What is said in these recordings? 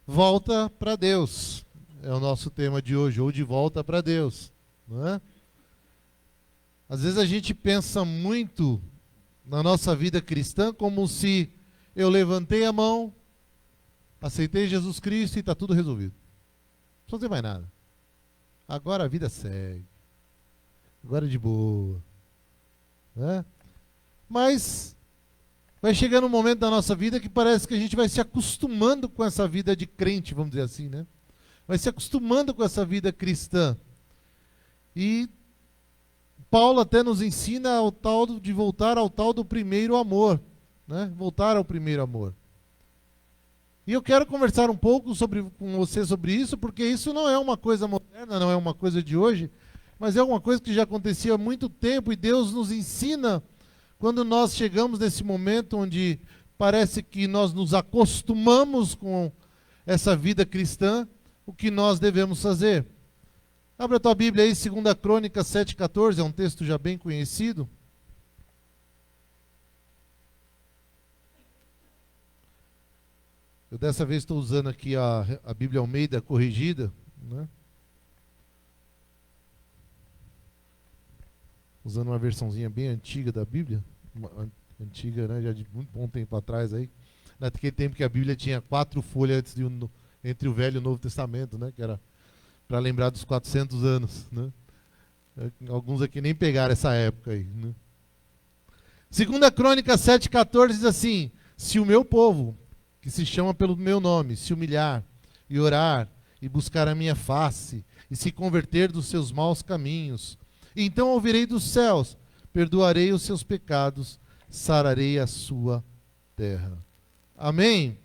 volta para Deus. É o nosso tema de hoje, ou de volta para Deus, não é? Às vezes a gente pensa muito na nossa vida cristã como se eu levantei a mão, aceitei Jesus Cristo e está tudo resolvido. Não precisa fazer mais nada. Agora a vida segue. Agora é de boa. Né? Mas vai chegando um momento da nossa vida que parece que a gente vai se acostumando com essa vida de crente, vamos dizer assim, né? Vai se acostumando com essa vida cristã. E Paulo até nos ensina ao tal de voltar ao tal do primeiro amor, né? Voltar ao primeiro amor. E eu quero conversar um pouco com você sobre isso, porque isso não é uma coisa moderna, não é uma coisa de hoje, mas é uma coisa que já acontecia há muito tempo e Deus nos ensina quando nós chegamos nesse momento onde parece que nós nos acostumamos com essa vida cristã, o que nós devemos fazer. Abra a tua Bíblia aí, 2 Crônicas 7,14, é um texto já bem conhecido. Eu dessa vez estou usando aqui a Bíblia Almeida corrigida, né? Usando uma versãozinha bem antiga da Bíblia, antiga, né, já de muito bom tempo atrás aí. Naquele tempo que a Bíblia tinha 4 folhas entre o Velho e o Novo Testamento, né, que era para lembrar dos 400 anos, né? Alguns aqui nem pegaram essa época aí, né? 2 Crônicas 7,14 diz assim: se o meu povo, que se chama pelo meu nome, se humilhar e orar e buscar a minha face e se converter dos seus maus caminhos, então ouvirei dos céus, perdoarei os seus pecados, sararei a sua terra. Amém?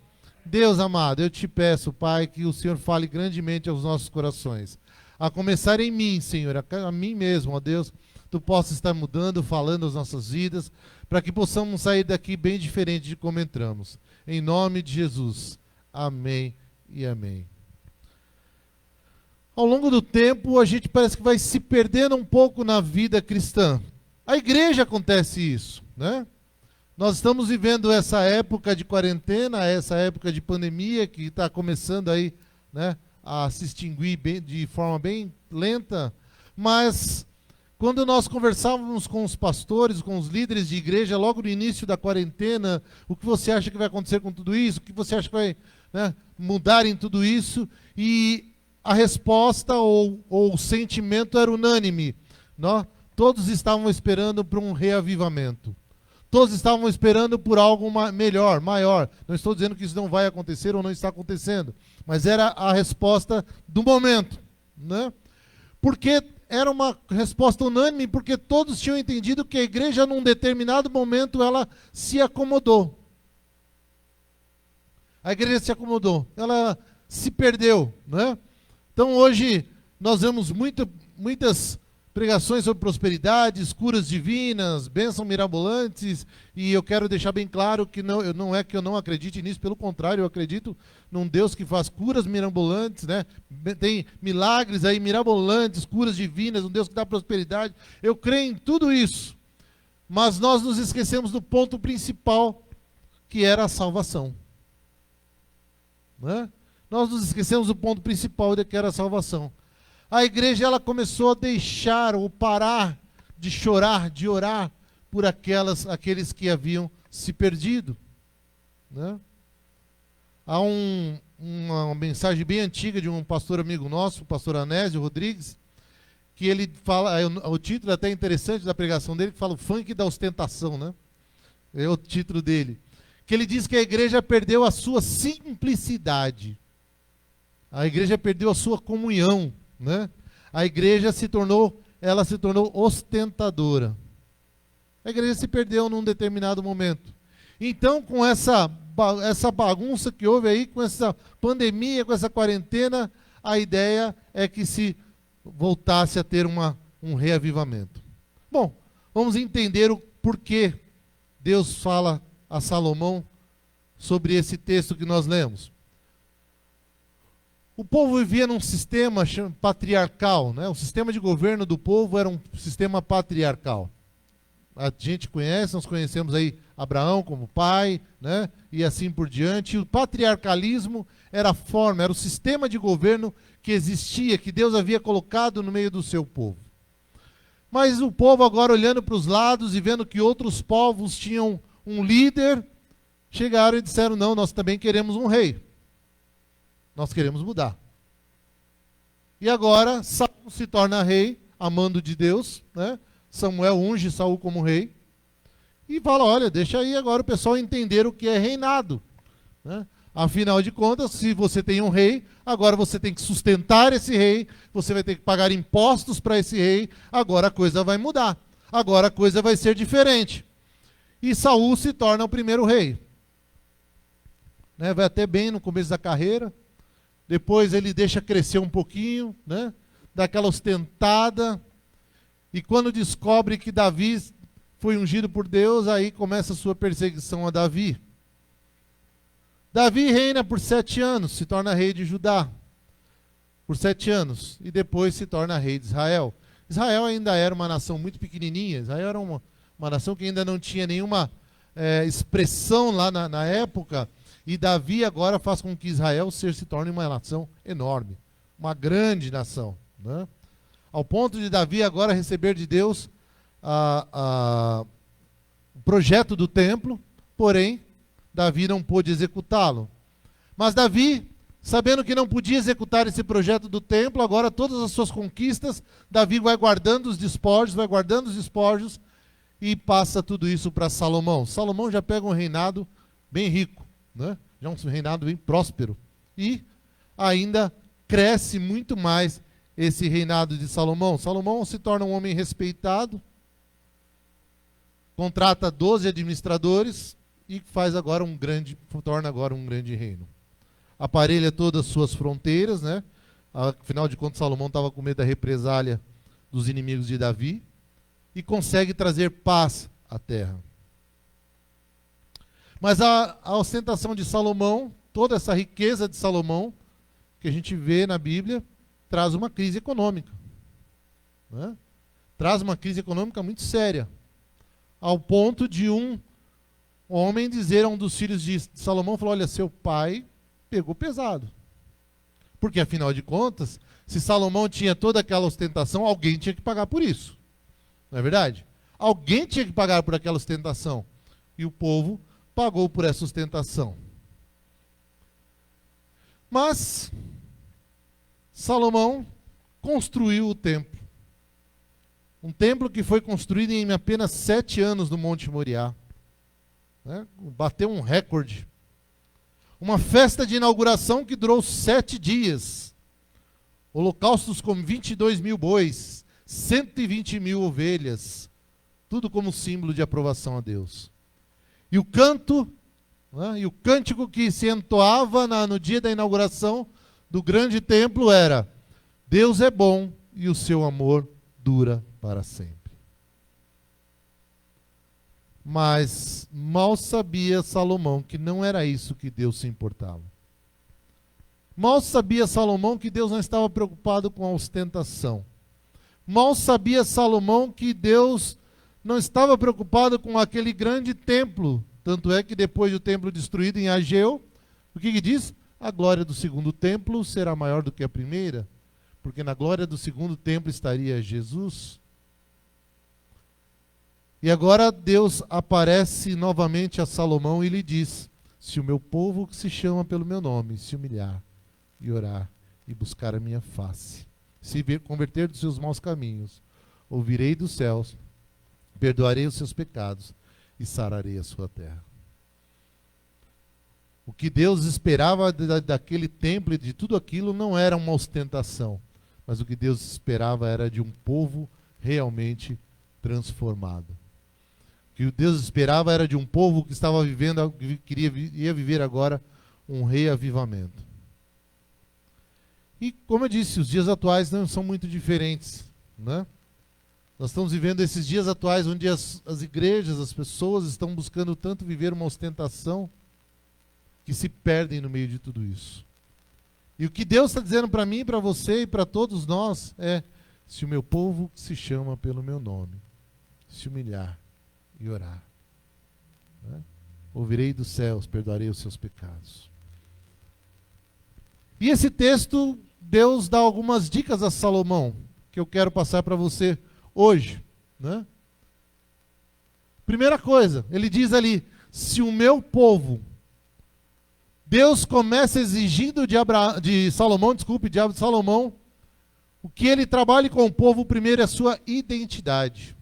Deus amado, eu te peço, Pai, que o Senhor fale grandemente aos nossos corações. A começar em mim, Senhor, a mim mesmo, ó Deus, Tu possa estar mudando, falando as nossas vidas, para que possamos sair daqui bem diferente de como entramos. Em nome de Jesus. Amém e amém. Ao longo do tempo, a gente parece que vai se perdendo um pouco na vida cristã. A igreja acontece isso, né? Nós estamos vivendo essa época de quarentena, essa época de pandemia que está começando aí, né, a se extinguir de forma bem lenta, mas quando nós conversávamos com os pastores, com os líderes de igreja, logo no início da quarentena, o que você acha que vai acontecer com tudo isso? O que você acha que vai, né, mudar em tudo isso? E a resposta ou o sentimento era unânime, não? Todos estavam esperando por um reavivamento. Todos estavam esperando por algo melhor, maior. Não estou dizendo que isso não vai acontecer ou não está acontecendo, mas era a resposta do momento, né? Porque era uma resposta unânime, porque todos tinham entendido que a igreja, num determinado momento, ela se acomodou. A igreja se acomodou, ela se perdeu, né? Então hoje nós vemos muitas pregações sobre prosperidades, curas divinas, bênçãos mirabolantes, e eu quero deixar bem claro que não é que eu não acredite nisso, pelo contrário, eu acredito num Deus que faz curas mirabolantes, né? Tem milagres aí mirabolantes, curas divinas, um Deus que dá prosperidade. Eu creio em tudo isso, mas nós nos esquecemos do ponto principal, que era a salvação, né? Nós nos esquecemos do ponto principal, que era a salvação. A igreja, ela começou a deixar ou parar de chorar, de orar por aqueles que haviam se perdido, né? Há uma mensagem bem antiga de um pastor amigo nosso, o pastor Anésio Rodrigues, que ele fala, o título é até interessante da pregação dele, que fala o funk da ostentação, né? É o título dele. Que ele diz que a igreja perdeu a sua simplicidade. A igreja perdeu a sua comunhão, né? A igreja se tornou ostentadora. A igreja se perdeu num determinado momento. Então, com essa bagunça que houve aí, com essa pandemia, com essa quarentena, a ideia é que se voltasse a ter um reavivamento. Bom, vamos entender o porquê Deus fala a Salomão sobre esse texto que nós lemos. O povo vivia num sistema patriarcal, né? O sistema de governo do povo era um sistema patriarcal. A gente conhece, nós conhecemos aí Abraão como pai, né? E assim por diante. O patriarcalismo era a forma, era o sistema de governo que existia, que Deus havia colocado no meio do seu povo. Mas o povo agora olhando para os lados e vendo que outros povos tinham um líder, chegaram e disseram, não, nós também queremos um rei. Nós queremos mudar. E agora Saul se torna rei, a mando de Deus, né? Samuel unge Saul como rei. E fala, olha, deixa aí agora o pessoal entender o que é reinado, né? Afinal de contas, se você tem um rei, agora você tem que sustentar esse rei, você vai ter que pagar impostos para esse rei, agora a coisa vai mudar, agora a coisa vai ser diferente. E Saul se torna o primeiro rei. Né? Vai até bem no começo da carreira, depois ele deixa crescer um pouquinho, né? Dá aquela ostentada, e quando descobre que Davi foi ungido por Deus, aí começa a sua perseguição a Davi. Davi reina por 7 anos, se torna rei de Judá, por 7 anos, e depois se torna rei de Israel. Israel ainda era uma nação muito pequenininha, Israel era uma nação que ainda não tinha nenhuma expressão lá na época, e Davi agora faz com que Israel se torne uma nação enorme, uma grande nação, né? Ao ponto de Davi agora receber de Deus o projeto do templo, porém, Davi não pôde executá-lo. Mas Davi, sabendo que não podia executar esse projeto do templo, agora todas as suas conquistas, Davi vai guardando os despojos, e passa tudo isso para Salomão. Salomão já pega um reinado bem rico, né? Já um reinado bem próspero. E ainda cresce muito mais esse reinado de Salomão. Salomão se torna um homem respeitado, contrata 12 administradores, e torna agora um grande reino. Aparelha todas as suas fronteiras, né? Afinal de contas, Salomão estava com medo da represália dos inimigos de Davi, e consegue trazer paz à terra. Mas a ostentação de Salomão, toda essa riqueza de Salomão, que a gente vê na Bíblia, traz uma crise econômica, né? Traz uma crise econômica muito séria, ao ponto de um homem dizer a um dos filhos de Salomão, falou, olha, seu pai pegou pesado. Porque, afinal de contas, se Salomão tinha toda aquela ostentação, alguém tinha que pagar por isso. Não é verdade? Alguém tinha que pagar por aquela ostentação. E o povo pagou por essa ostentação. Mas Salomão construiu o templo. Um templo que foi construído em apenas 7 anos no Monte Moriá. Né? Bateu um recorde. Uma festa de inauguração que durou 7 dias. Holocaustos com 22 mil bois, 120 mil ovelhas. Tudo como símbolo de aprovação a Deus. E o canto, né, e o cântico que se entoava no dia da inauguração do grande templo era: Deus é bom e o seu amor dura para sempre. Mas mal sabia Salomão que não era isso que Deus se importava. Mal sabia Salomão que Deus não estava preocupado com a ostentação. Mal sabia Salomão que Deus não estava preocupado com aquele grande templo. Tanto é que depois do templo destruído em Ageu, o que diz? A glória do segundo templo será maior do que a primeira, porque na glória do segundo templo estaria Jesus. E agora Deus aparece novamente a Salomão e lhe diz: se o meu povo que se chama pelo meu nome se humilhar e orar e buscar a minha face, se converter dos seus maus caminhos, ouvirei dos céus, perdoarei os seus pecados e sararei a sua terra. O que Deus esperava daquele templo e de tudo aquilo não era uma ostentação, mas o que Deus esperava era de um povo realmente transformado. O que Deus esperava era de um povo que estava vivendo, ia viver agora um reavivamento. E, como eu disse, os dias atuais não são muito diferentes, né? Nós estamos vivendo esses dias atuais onde as igrejas, as pessoas estão buscando tanto viver uma ostentação que se perdem no meio de tudo isso. E o que Deus está dizendo para mim, para você e para todos nós é: se o meu povo que se chama pelo meu nome se humilhar e orar, né? Ouvirei dos céus, perdoarei os seus pecados. E esse texto, Deus dá algumas dicas a Salomão, que eu quero passar para você hoje, né? Primeira coisa, ele diz ali, se o meu povo, Deus começa exigindo de Salomão, o que ele trabalhe com o povo primeiro é a sua identidade.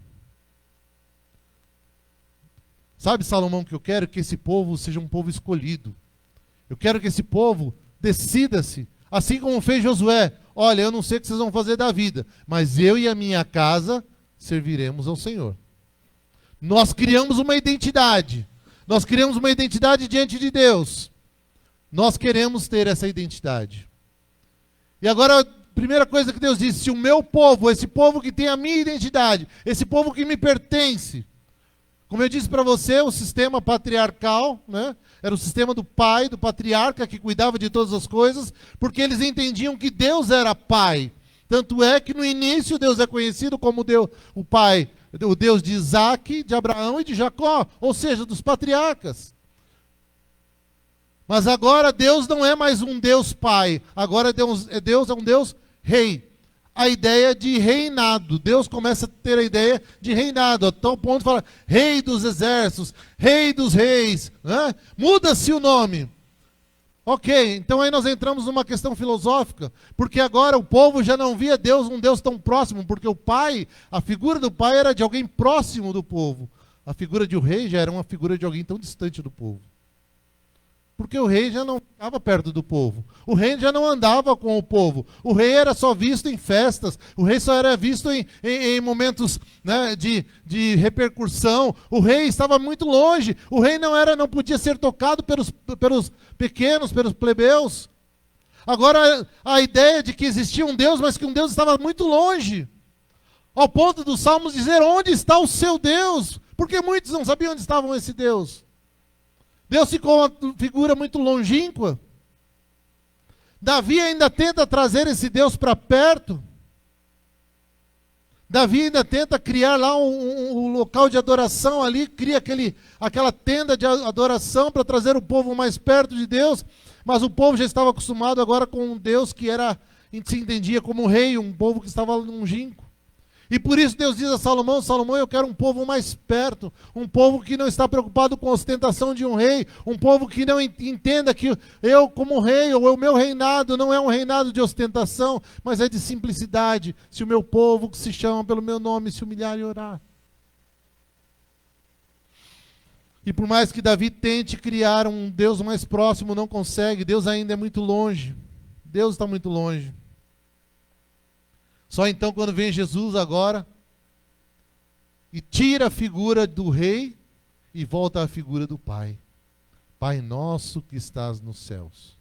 Sabe, Salomão, que eu quero que esse povo seja um povo escolhido. Eu quero que esse povo decida-se, assim como fez Josué. Olha, eu não sei o que vocês vão fazer da vida, mas eu e a minha casa serviremos ao Senhor. Nós criamos uma identidade. Nós criamos uma identidade diante de Deus. Nós queremos ter essa identidade. E agora, a primeira coisa que Deus disse, se o meu povo, esse povo que tem a minha identidade, esse povo que me pertence, como eu disse para você, o sistema patriarcal, né, era o sistema do pai, do patriarca, que cuidava de todas as coisas, porque eles entendiam que Deus era pai. Tanto é que no início Deus é conhecido como Deus, o pai, o Deus de Isaac, de Abraão e de Jacó, ou seja, dos patriarcas. Mas agora Deus não é mais um Deus pai, agora Deus é um Deus rei. A ideia de reinado. Deus começa a ter a ideia de reinado. A tal ponto de falar, rei dos exércitos, rei dos reis. Né? Muda-se o nome. Ok, então aí nós entramos numa questão filosófica, porque agora o povo já não via Deus, um Deus tão próximo, porque o pai, a figura do pai era de alguém próximo do povo. A figura de um rei já era uma figura de alguém tão distante do povo. Porque o rei já não estava perto do povo. O rei já não andava com o povo. O rei era só visto em festas. O rei só era visto em momentos, né, de repercussão. O rei estava muito longe. O rei não podia ser tocado pelos pequenos, pelos plebeus. Agora, a ideia de que existia um Deus, mas que um Deus estava muito longe. Ao ponto dos Salmos dizer, onde está o seu Deus? Porque muitos não sabiam onde estava esse Deus. Deus ficou uma figura muito longínqua. Davi ainda tenta trazer esse Deus para perto. Davi ainda tenta criar lá um local de adoração ali, cria aquela tenda de adoração para trazer o povo mais perto de Deus, mas o povo já estava acostumado agora com um Deus que se entendia como rei, um povo que estava longínquo. E por isso Deus diz a Salomão, Salomão, eu quero um povo mais perto, um povo que não está preocupado com a ostentação de um rei, um povo que não entenda que eu como rei, ou o meu reinado não é um reinado de ostentação, mas é de simplicidade, se o meu povo que se chama pelo meu nome se humilhar e orar. E por mais que Davi tente criar um Deus mais próximo, não consegue, Deus ainda é muito longe, Deus está muito longe. Só então quando vem Jesus agora e tira a figura do rei e volta à figura do Pai. Pai nosso que estás nos céus.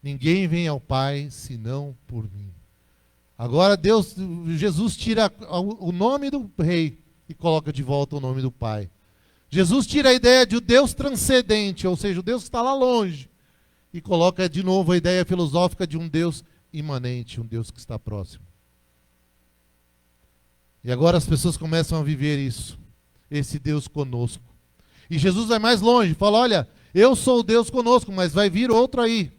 Ninguém vem ao Pai senão por mim. Agora Jesus tira o nome do rei e coloca de volta o nome do Pai. Jesus tira a ideia de um Deus transcendente, ou seja, o Deus que está lá longe, e coloca de novo a ideia filosófica de um Deus imanente, um Deus que está próximo. E agora as pessoas começam a viver isso, esse Deus conosco. E Jesus vai mais longe, fala, olha, eu sou o Deus conosco, mas vai vir outro aí.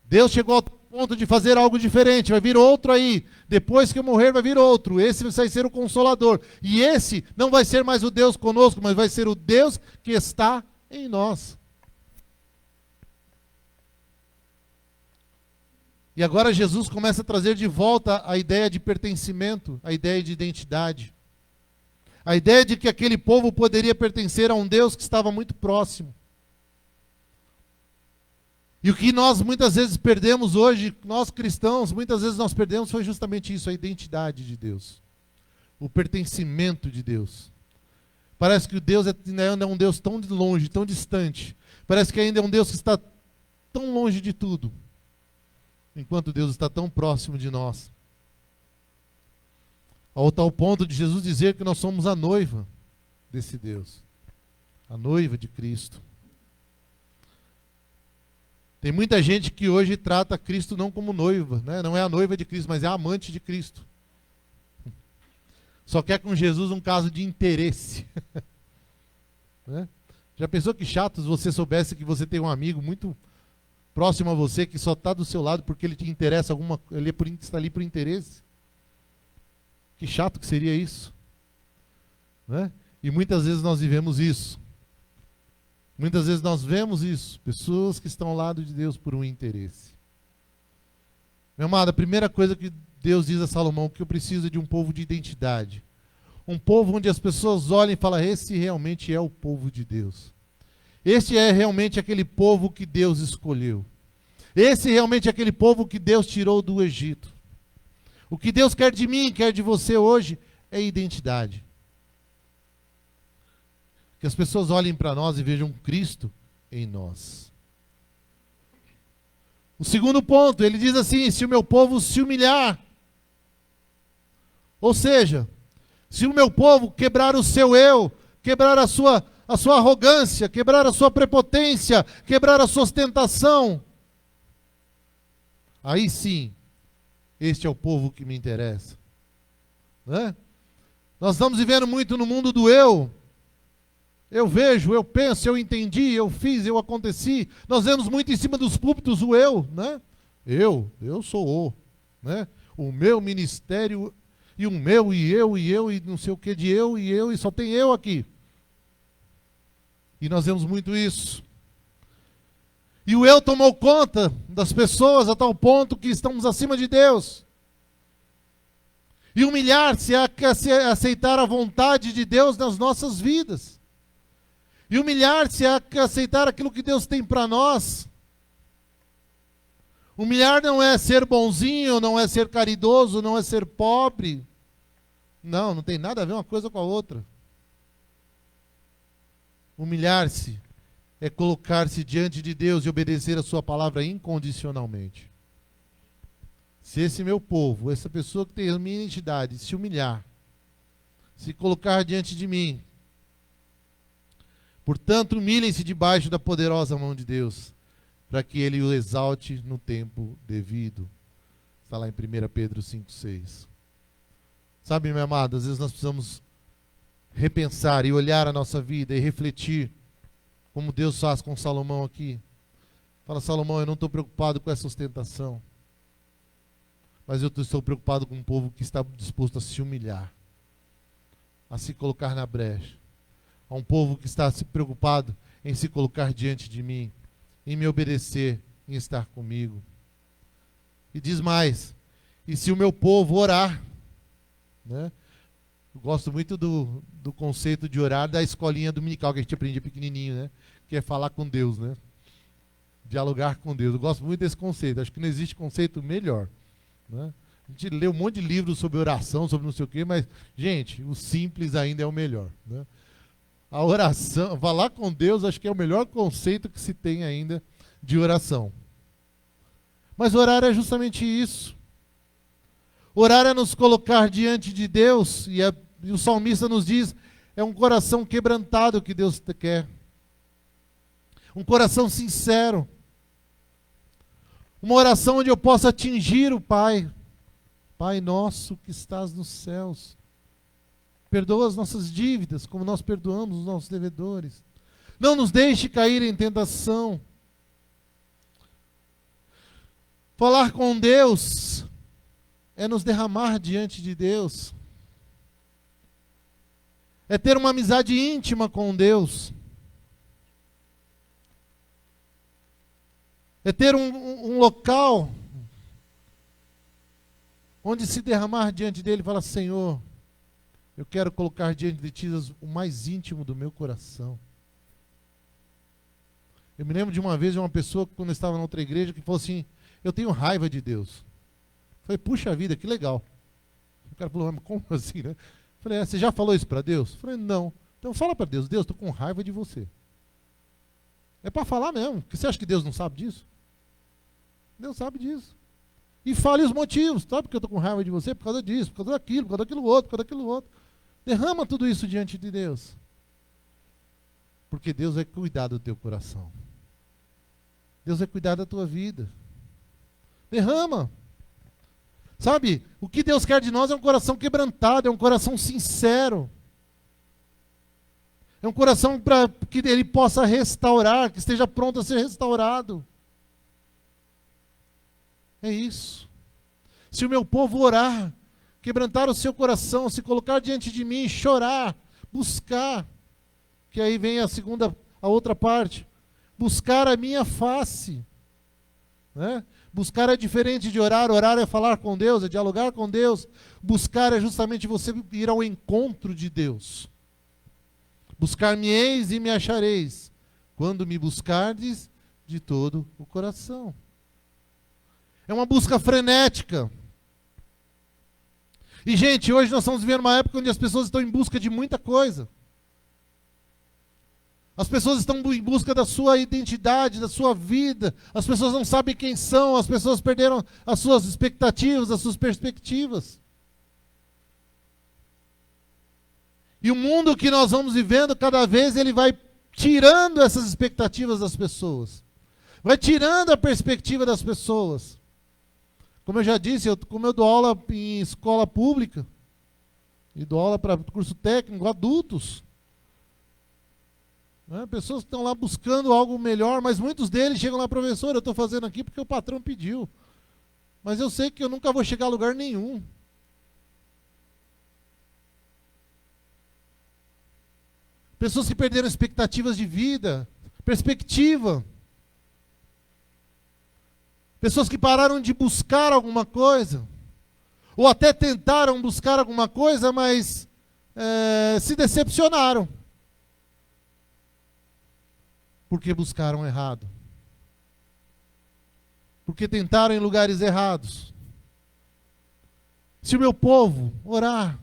Deus chegou ao ponto de fazer algo diferente, vai vir outro aí. Depois que eu morrer vai vir outro, esse vai ser o Consolador. E esse não vai ser mais o Deus conosco, mas vai ser o Deus que está em nós. E agora Jesus começa a trazer de volta a ideia de pertencimento, a ideia de identidade. A ideia de que aquele povo poderia pertencer a um Deus que estava muito próximo. E o que nós muitas vezes perdemos hoje, nós cristãos, muitas vezes nós perdemos foi justamente isso, a identidade de Deus. O pertencimento de Deus. Parece que o Deus ainda é um Deus tão longe, tão distante. Parece que ainda é um Deus que está tão longe de tudo. Enquanto Deus está tão próximo de nós. Ao tal ponto de Jesus dizer que nós somos a noiva desse Deus. A noiva de Cristo. Tem muita gente que hoje trata Cristo não como noiva, né? Não é a noiva de Cristo, mas é a amante de Cristo. Só quer com Jesus um caso de interesse. Né? Já pensou que chato se você soubesse que você tem um amigo muito próximo a você que só está do seu lado porque ele te interessa ele está ali por interesse? Que chato que seria isso. Né? E muitas vezes nós vivemos isso. Muitas vezes nós vemos isso. Pessoas que estão ao lado de Deus por um interesse. Meu amado, a primeira coisa que Deus diz a Salomão, que eu preciso de um povo de identidade. Um povo onde as pessoas olhem e falam, esse realmente é o povo de Deus. Este é realmente aquele povo que Deus escolheu. Esse realmente é aquele povo que Deus tirou do Egito. O que Deus quer de mim, quer de você hoje, é identidade. Que as pessoas olhem para nós e vejam Cristo em nós. O segundo ponto, ele diz assim, se o meu povo se humilhar, ou seja, se o meu povo quebrar o seu eu, quebrar a sua arrogância, quebrar a sua prepotência, quebrar a sua ostentação, aí sim, este é o povo que me interessa. Né? Nós estamos vivendo muito no mundo do eu. Eu vejo, eu penso, eu entendi, eu fiz, eu aconteci. Nós vemos muito em cima dos púlpitos o eu, né? Eu sou o, né? O meu ministério e o meu e eu e não sei o que de eu e só tem eu aqui. E nós vemos muito isso. E o eu tomou conta das pessoas a tal ponto que estamos acima de Deus. E humilhar-se é aceitar a vontade de Deus nas nossas vidas. E humilhar-se é aceitar aquilo que Deus tem para nós. Humilhar não é ser bonzinho, não é ser caridoso, não é ser pobre. Não tem nada a ver uma coisa com a outra. Humilhar-se é colocar-se diante de Deus e obedecer a sua palavra incondicionalmente. Se esse meu povo, essa pessoa que tem a minha identidade, se humilhar, se colocar diante de mim, portanto, humilhem-se debaixo da poderosa mão de Deus, para que Ele o exalte no tempo devido. Está lá em 1 Pedro 5,6. Sabe, meu amado, às vezes nós precisamos repensar e olhar a nossa vida e refletir, como Deus faz com Salomão aqui. Fala, Salomão, eu não estou preocupado com essa ostentação, mas eu estou preocupado com um povo que está disposto a se humilhar, a se colocar na brecha. A um povo que está se preocupado em se colocar diante de mim, em me obedecer, em estar comigo. E diz mais, e se o meu povo orar, né? Eu gosto muito do conceito de orar da escolinha dominical que a gente aprendia pequenininho, né? Que é falar com Deus, né? Dialogar com Deus. Eu gosto muito desse conceito, acho que não existe conceito melhor, né? A gente lê um monte de livros sobre oração, sobre não sei o quê, mas, gente, o simples ainda é o melhor, né? A oração, falar com Deus, acho que é o melhor conceito que se tem ainda de oração. Mas orar é justamente isso. Orar é nos colocar diante de Deus, e o salmista nos diz, é um coração quebrantado que Deus quer. Um coração sincero. Uma oração onde eu possa atingir o Pai. Pai nosso que estás nos céus. Perdoa as nossas dívidas, como nós perdoamos os nossos devedores. Não nos deixe cair em tentação. Falar com Deus é nos derramar diante de Deus. É ter uma amizade íntima com Deus. É ter um local onde se derramar diante dele e falar, Senhor, eu quero colocar diante de ti o mais íntimo do meu coração. Eu me lembro de uma vez de uma pessoa, quando eu estava na outra igreja, que falou assim, eu tenho raiva de Deus. Eu falei, puxa vida, que legal. O cara falou, mas como assim, né? Eu falei, você já falou isso para Deus? Eu falei, não. Então fala para Deus, Deus, estou com raiva de você. É para falar mesmo, porque você acha que Deus não sabe disso? Deus sabe disso. E fale os motivos, sabe porque eu estou com raiva de você? Por causa disso, por causa daquilo, por causa daquilo outro, por causa daquilo outro. Derrama tudo isso diante de Deus. Porque Deus vai cuidar do teu coração. Deus vai cuidar da tua vida. Derrama. Sabe? O que Deus quer de nós é um coração quebrantado, é um coração sincero. É um coração para que Ele possa restaurar, que esteja pronto a ser restaurado. É isso. Se o meu povo orar, quebrantar o seu coração, se colocar diante de mim, chorar, buscar, que aí vem a outra parte, buscar a minha face, né? Buscar é diferente de orar. Orar é falar com Deus, é dialogar com Deus. Buscar é justamente você ir ao encontro de Deus. Buscar-me-eis e me achareis, quando me buscardes de todo o coração. É uma busca frenética. E, gente, hoje nós estamos vivendo uma época onde as pessoas estão em busca de muita coisa. As pessoas estão em busca da sua identidade, da sua vida. As pessoas não sabem quem são, as pessoas perderam as suas expectativas, as suas perspectivas. E o mundo que nós vamos vivendo, cada vez ele vai tirando essas expectativas das pessoas. Vai tirando a perspectiva das pessoas. Como eu já disse, como eu dou aula em escola pública, e dou aula para curso técnico, adultos. Né? Pessoas que estão lá buscando algo melhor, mas muitos deles chegam lá, professor, eu estou fazendo aqui porque o patrão pediu. Mas eu sei que eu nunca vou chegar a lugar nenhum. Pessoas que perderam expectativas de vida, perspectiva. Pessoas que pararam de buscar alguma coisa, ou até tentaram buscar alguma coisa, mas se decepcionaram. Porque buscaram errado. Porque tentaram em lugares errados. Se o meu povo orar,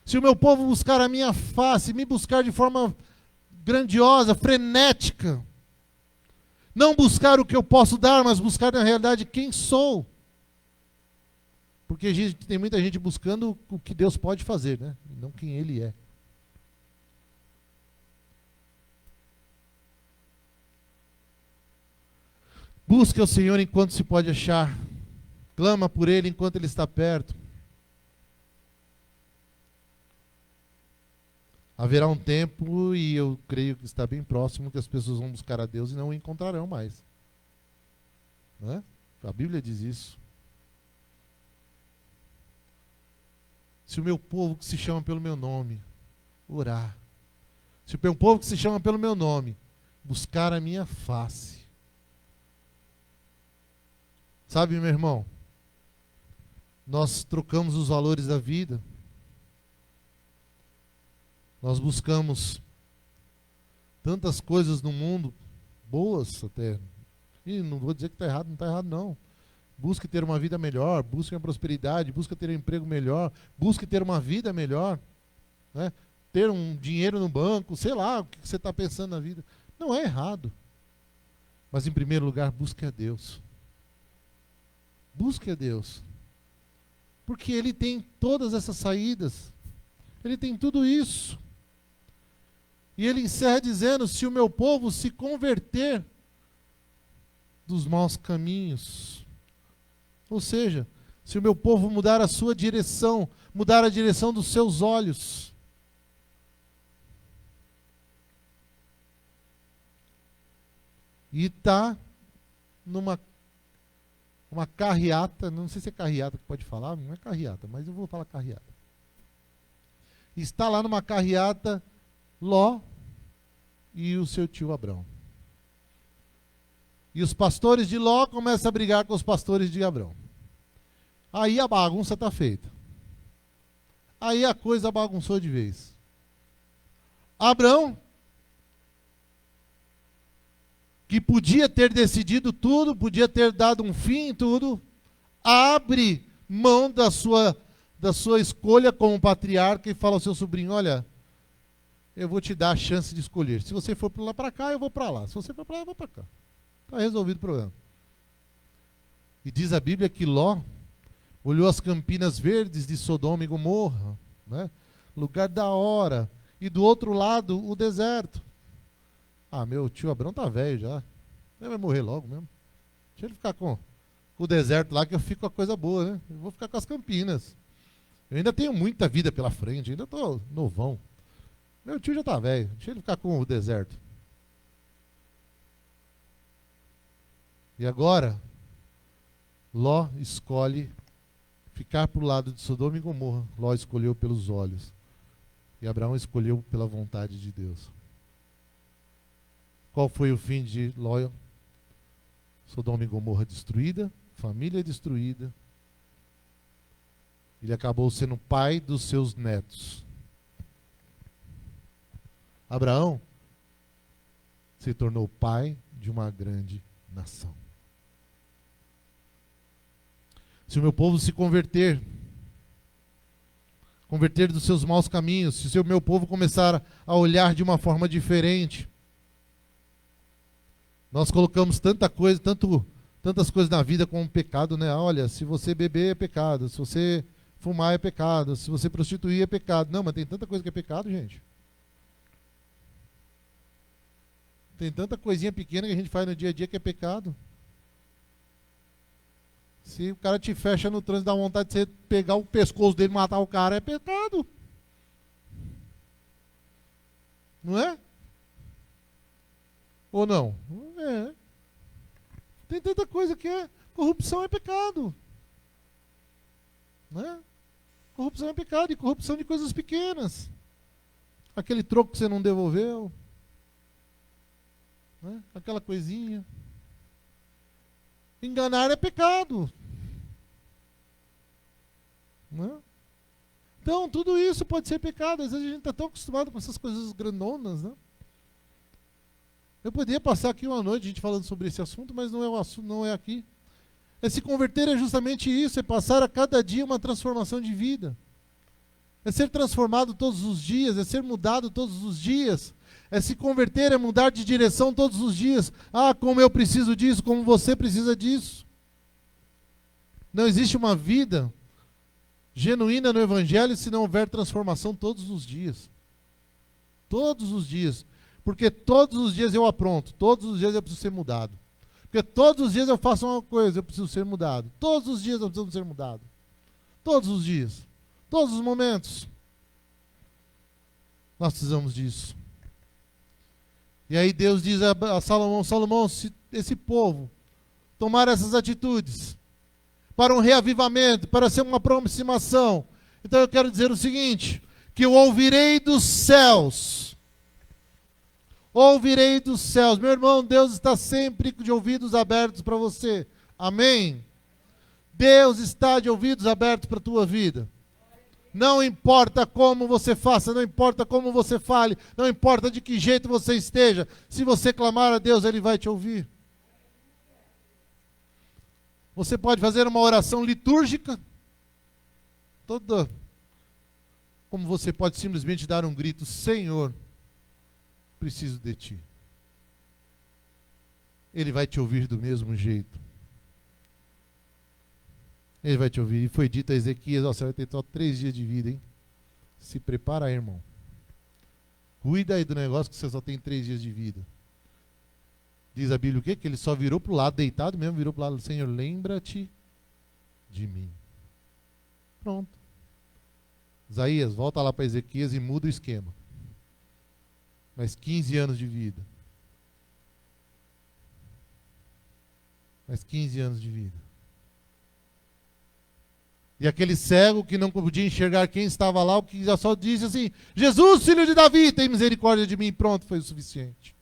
se o meu povo buscar a minha face, me buscar de forma grandiosa, frenética, não buscar o que eu posso dar, mas buscar na realidade quem sou. Porque tem muita gente buscando o que Deus pode fazer, né? E não quem Ele é. Busque o Senhor enquanto se pode achar. Clama por Ele enquanto Ele está perto. Haverá um tempo, e eu creio que está bem próximo, que as pessoas vão buscar a Deus e não o encontrarão mais. Não é? A Bíblia diz isso. Se o meu povo que se chama pelo meu nome orar, se o meu povo que se chama pelo meu nome buscar a minha face. Sabe, meu irmão, nós trocamos os valores da vida. Nós buscamos tantas coisas no mundo, boas até. E não vou dizer que está errado, não está errado não. Busque ter uma vida melhor, busque uma prosperidade, busque ter um emprego melhor, busque ter uma vida melhor, né? Ter um dinheiro no banco, sei lá, o que você está pensando na vida. Não é errado. Mas em primeiro lugar, busque a Deus. Busque a Deus. Porque Ele tem todas essas saídas. Ele tem tudo isso. E Ele encerra dizendo, se o meu povo se converter dos maus caminhos. Ou seja, se o meu povo mudar a sua direção, mudar a direção dos seus olhos. E está numa uma carreata, não sei se é carreata que pode falar, não é carreata, mas eu vou falar carreata. Está lá numa carreata Ló e o seu tio Abrão. E os pastores de Ló começam a brigar com os pastores de Abrão. Aí a bagunça está feita. Aí a coisa bagunçou de vez. Abrão, que podia ter decidido tudo, podia ter dado um fim em tudo, abre mão da sua escolha como patriarca e fala ao seu sobrinho, olha, eu vou te dar a chance de escolher. Se você for para lá para cá, eu vou para lá. Se você for para lá, eu vou para cá. Está resolvido o problema. E diz a Bíblia que Ló olhou as campinas verdes de Sodoma e Gomorra, né? Lugar da hora, e do outro lado o deserto. Ah, meu tio Abrão tá velho já. Ele vai morrer logo mesmo. Deixa ele ficar com com o deserto lá que eu fico com a coisa boa, né? Eu vou ficar com as Campinas. Eu ainda tenho muita vida pela frente, ainda estou novão. Meu tio já está velho, deixa ele ficar com o deserto. E agora, Ló escolhe ficar para o lado de Sodoma e Gomorra. Ló escolheu pelos olhos. E Abraão escolheu pela vontade de Deus. Qual foi o fim de Ló? Sodoma e Gomorra destruída, família destruída. Ele acabou sendo pai dos seus netos. Abraão se tornou pai de uma grande nação. Se o meu povo se converter dos seus maus caminhos, se o meu povo começar a olhar de uma forma diferente, nós colocamos tantas coisas na vida como pecado, né? Olha, se você beber é pecado, se você fumar é pecado, se você prostituir é pecado. Não, mas tem tanta coisa que é pecado, gente. Tem tanta coisinha pequena que a gente faz no dia a dia que é pecado. Se o cara te fecha no trânsito, dá vontade de você pegar o pescoço dele e matar o cara, é pecado. Não é? Ou não? Não é. Tem tanta coisa que é. Corrupção é pecado. Não é? Corrupção é pecado, e corrupção de coisas pequenas. Aquele troco que você não devolveu. Né? Aquela coisinha. Enganar é pecado. Né? Então, tudo isso pode ser pecado. Às vezes a gente está tão acostumado com essas coisas grandonas, né? Eu poderia passar aqui uma noite a gente falando sobre esse assunto, mas não é o assunto, não é aqui. Se converter é justamente isso, é passar a cada dia uma transformação de vida. É ser transformado todos os dias, é ser mudado todos os dias. É se converter, é mudar de direção todos os dias. Ah, como eu preciso disso, como você precisa disso. Não existe uma vida genuína no Evangelho se não houver transformação todos os dias. Todos os dias. Porque todos os dias eu apronto, todos os dias eu preciso ser mudado. Porque todos os dias eu faço uma coisa, eu preciso ser mudado. Todos os dias eu preciso ser mudado. Todos os dias. Todos os momentos. Nós precisamos disso. E aí Deus diz a Salomão, Salomão, se esse povo tomar essas atitudes para um reavivamento, para ser uma aproximação, então eu quero dizer o seguinte, que eu ouvirei dos céus. Ouvirei dos céus. Meu irmão, Deus está sempre de ouvidos abertos para você. Amém? Deus está de ouvidos abertos para a tua vida. Não importa como você faça, não importa como você fale, não importa de que jeito você esteja, se você clamar a Deus, Ele vai te ouvir. Você pode fazer uma oração litúrgica, toda, como você pode simplesmente dar um grito, Senhor, preciso de Ti. Ele vai te ouvir do mesmo jeito. Ele vai te ouvir. E foi dito a Ezequias, ó, você vai ter só 3 dias de vida, hein? Se prepara aí, irmão. Cuida aí do negócio que você só tem 3 dias de vida. Diz a Bíblia o quê? Que ele só virou para o lado, deitado mesmo, virou para o lado do Senhor, lembra-te de mim. Pronto. Isaías, volta lá para Ezequias e muda o esquema. Mais 15 anos de vida. Mais 15 anos de vida. E aquele cego que não podia enxergar quem estava lá, o que já só disse assim, Jesus, filho de Davi, tem misericórdia de mim. Pronto, foi o suficiente.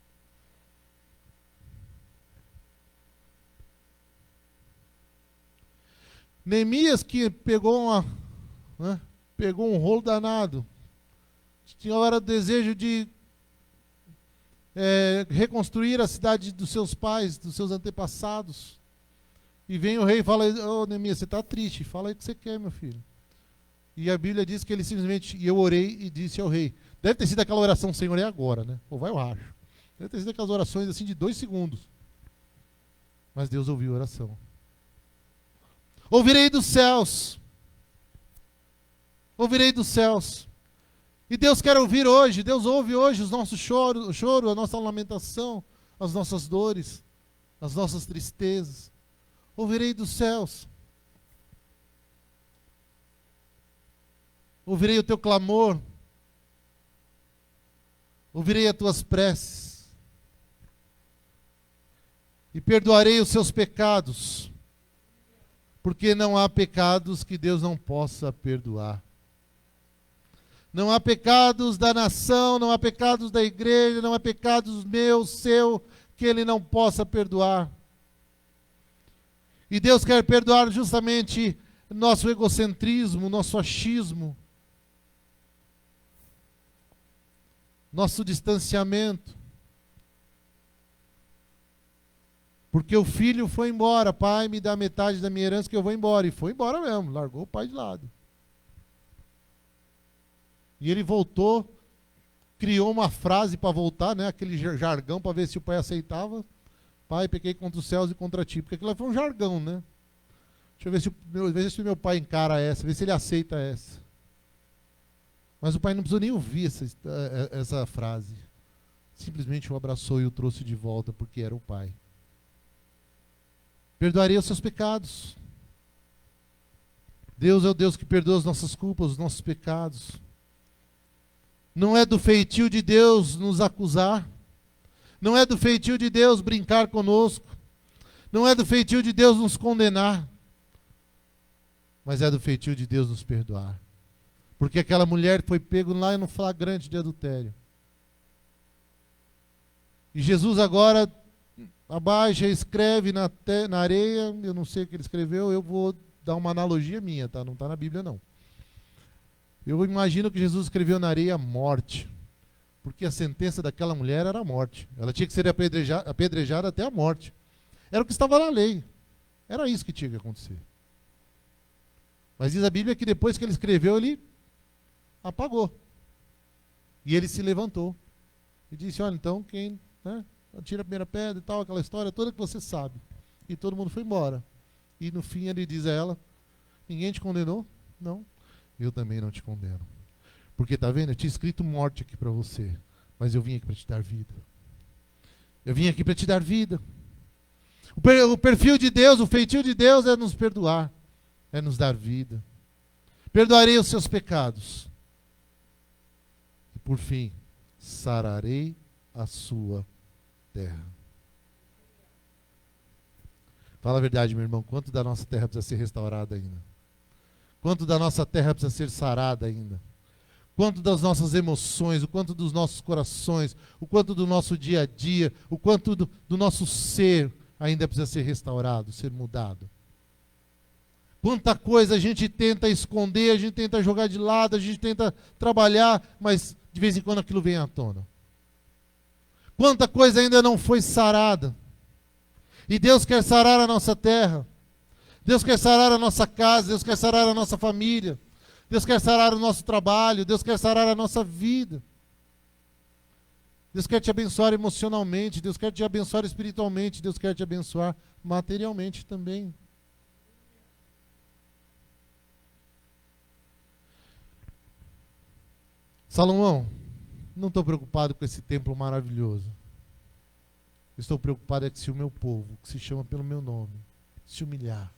Neemias que pegou um rolo danado. Tinha hora do desejo de reconstruir a cidade dos seus pais, dos seus antepassados. E vem o rei e fala, ô Neemias, você está triste, fala aí o que você quer, meu filho. E a Bíblia diz que ele simplesmente, e eu orei e disse ao rei, deve ter sido aquela oração, Senhor, é agora, né? Ou vai o racho. Deve ter sido aquelas orações assim de 2 segundos. Mas Deus ouviu a oração. Ouvirei dos céus. Ouvirei dos céus. E Deus quer ouvir hoje, Deus ouve hoje os nossos choros, o choro, a nossa lamentação, as nossas dores, as nossas tristezas. Ouvirei dos céus. Ouvirei o teu clamor. Ouvirei as tuas preces. E perdoarei os seus pecados. Porque não há pecados que Deus não possa perdoar. Não há pecados da nação, não há pecados da igreja, não há pecados meu, seu, que Ele não possa perdoar. E Deus quer perdoar justamente nosso egocentrismo, nosso achismo, nosso distanciamento. Porque o filho foi embora, pai, me dá metade da minha herança que eu vou embora. E foi embora mesmo, largou o pai de lado. E ele voltou, criou uma frase para voltar, né? Aquele jargão para ver se o pai aceitava. Pai, pequei contra os céus e contra ti. Porque aquilo foi um jargão, né? Deixa eu ver se o meu pai encara essa, ver se ele aceita essa. Mas o pai não precisou nem ouvir essa frase. Simplesmente o abraçou e o trouxe de volta, porque era o pai. Perdoarei os seus pecados. Deus é o Deus que perdoa as nossas culpas, os nossos pecados. Não é do feitio de Deus nos acusar. Não é do feitio de Deus brincar conosco. Não é do feitio de Deus nos condenar. Mas é do feitio de Deus nos perdoar. Porque aquela mulher foi pego lá no flagrante de adultério. E Jesus agora abaixa, escreve na areia, eu não sei o que ele escreveu, eu vou dar uma analogia minha, tá? Não está na Bíblia não. Eu imagino que Jesus escreveu na areia morte, porque a sentença daquela mulher era a morte. Ela tinha que ser apedrejada até a morte. Era o que estava na lei. Era isso que tinha que acontecer. Mas diz a Bíblia que depois que ele escreveu, ele apagou. E ele se levantou. E disse, olha, então quem... né? Tira a primeira pedra e tal, aquela história toda que você sabe. E todo mundo foi embora. E no fim ele diz a ela, ninguém te condenou? Não. Eu também não te condeno. Porque tá vendo, eu tinha escrito morte aqui para você, mas eu vim aqui para te dar vida. Eu vim aqui para te dar vida. O perfil de Deus, o feitio de Deus é nos perdoar, é nos dar vida. Perdoarei os seus pecados. E por fim, sararei a sua terra. Fala a verdade, meu irmão, quanto da nossa terra precisa ser restaurada ainda? Quanto da nossa terra precisa ser sarada ainda? Quanto das nossas emoções, o quanto dos nossos corações, o quanto do nosso dia a dia, o quanto do nosso ser ainda precisa ser restaurado, ser mudado? Quanta coisa a gente tenta esconder, a gente tenta jogar de lado, a gente tenta trabalhar, mas de vez em quando aquilo vem à tona. Quanta coisa ainda não foi sarada. E Deus quer sarar a nossa terra. Deus quer sarar a nossa casa. Deus quer sarar a nossa família. Deus quer sarar o nosso trabalho. Deus quer sarar a nossa vida. Deus quer te abençoar emocionalmente. Deus quer te abençoar espiritualmente. Deus quer te abençoar materialmente também. Salomão, não estou preocupado com esse templo maravilhoso. Estou preocupado é que se o meu povo, que se chama pelo meu nome, se humilhar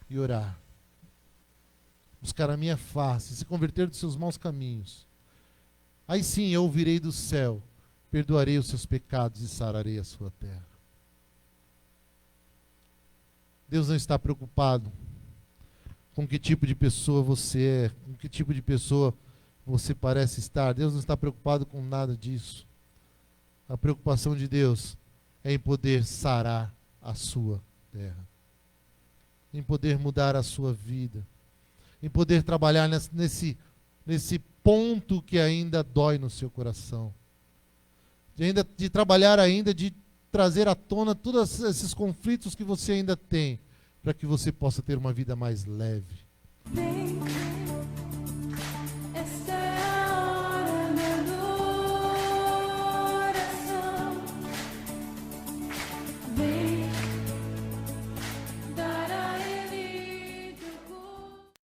e orar, buscar a minha face, se converter dos seus maus caminhos, aí sim eu ouvirei do céu, perdoarei os seus pecados e sararei a sua terra. Deus não está preocupado com que tipo de pessoa você é, com que tipo de pessoa você parece estar. Deus não está preocupado com nada disso. A preocupação de Deus é em poder sarar a sua terra, em poder mudar a sua vida, em poder trabalhar nesse ponto que ainda dói no seu coração, de trabalhar ainda, de trazer à tona todos esses conflitos que você ainda tem, para que você possa ter uma vida mais leve.